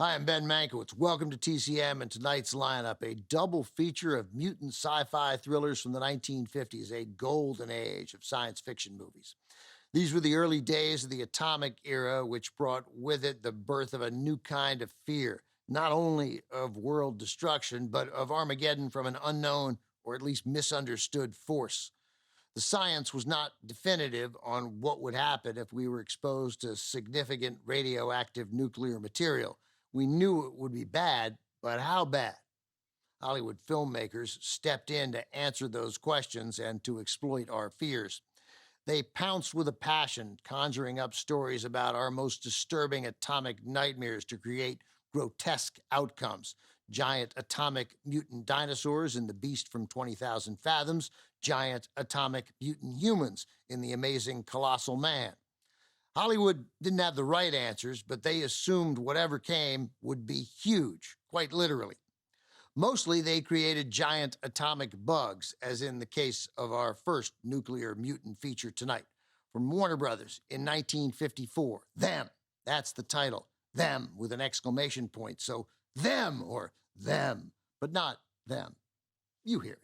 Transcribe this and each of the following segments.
Hi, I'm Ben Mankiewicz. Welcome to TCM and tonight's lineup, a double feature of mutant sci-fi thrillers from the 1950s, a golden age of science fiction movies. These were the early days of the atomic era, which brought with it the birth of a new kind of fear, not only of world destruction, but of Armageddon from an unknown or at least misunderstood force. The science was not definitive on what would happen if we were exposed to significant radioactive nuclear material. We knew it would be bad, but how bad? Hollywood filmmakers stepped in to answer those questions and to exploit our fears. They pounced with a passion, conjuring up stories about our most disturbing atomic nightmares to create grotesque outcomes. Giant atomic mutant dinosaurs in The Beast from 20,000 Fathoms, giant atomic mutant humans in The Amazing Colossal Man. Hollywood didn't have the right answers, but they assumed whatever came would be huge, quite literally. Mostly, they created giant atomic bugs, as in the case of our first nuclear mutant feature tonight. From Warner Brothers in 1954, Them, that's the title. Them with an exclamation point, so them or them, but not them. You hear it.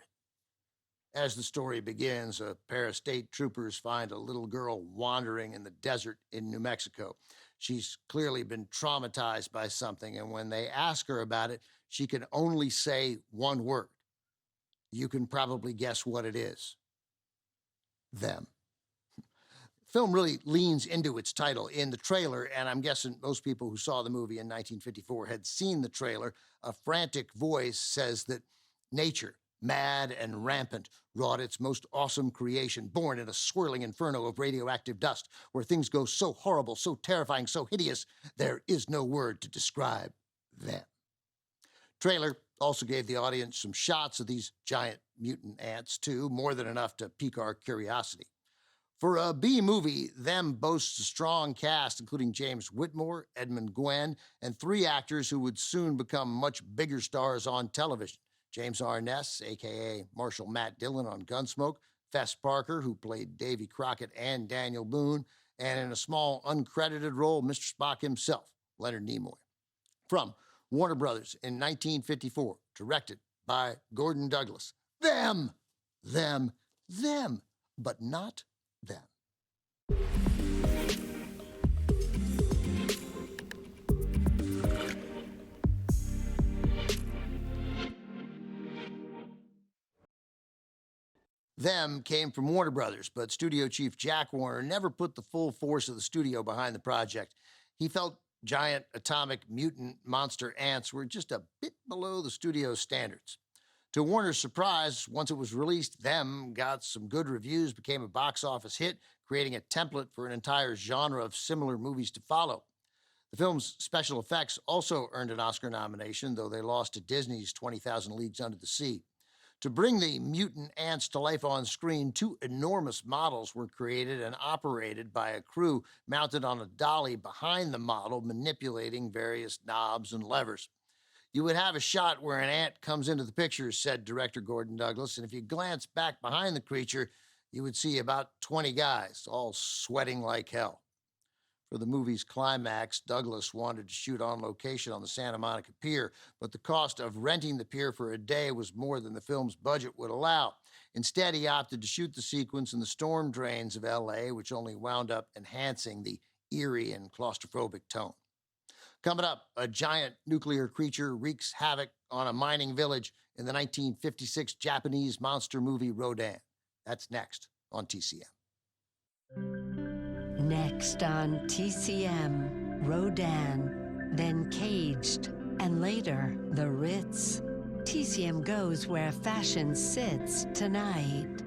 As the story begins, a pair of state troopers find a little girl wandering in the desert in New Mexico. She's clearly been traumatized by something, and when they ask her about it, she can only say one word. You can probably guess what it is. Them. Film really leans into its title in the trailer, and I'm guessing most people who saw the movie in 1954 had seen the trailer. A frantic voice says that nature, mad and rampant, wrought its most awesome creation, born in a swirling inferno of radioactive dust, where things go so horrible, so terrifying, so hideous, there is no word to describe them. Trailer also gave the audience some shots of these giant mutant ants, too, more than enough to pique our curiosity. For a B-movie, Them boasts a strong cast, including James Whitmore, Edmund Gwenn, and three actors who would soon become much bigger stars on television. James Arness, a.k.a. Marshal Matt Dillon on Gunsmoke, Fess Parker, who played Davy Crockett and Daniel Boone, and in a small, uncredited role, Mr. Spock himself, Leonard Nimoy. From Warner Brothers in 1954, directed by Gordon Douglas. Them, but not them. Them came from Warner Brothers, but studio chief Jack Warner never put the full force of the studio behind the project. He felt giant atomic mutant monster ants were just a bit below the studio's standards. To Warner's surprise, once it was released, Them got some good reviews, became a box office hit, creating a template for an entire genre of similar movies to follow. The film's special effects also earned an Oscar nomination, though they lost to Disney's 20,000 Leagues Under the Sea. To bring the mutant ants to life on screen, two enormous models were created and operated by a crew mounted on a dolly behind the model, manipulating various knobs and levers. You would have a shot where an ant comes into the picture, said director Gordon Douglas, and if you glance back behind the creature, you would see about 20 guys, all sweating like hell. For the movie's climax, Douglas wanted to shoot on location on the Santa Monica Pier, but the cost of renting the pier for a day was more than the film's budget would allow. Instead, he opted to shoot the sequence in the storm drains of L.A., which only wound up enhancing the eerie and claustrophobic tone. Coming up, a giant nuclear creature wreaks havoc on a mining village in the 1956 Japanese monster movie Rodan. That's next on TCM. Next on TCM, Rodan, then Caged, and later The Ritz. TCM goes where fashion sits tonight.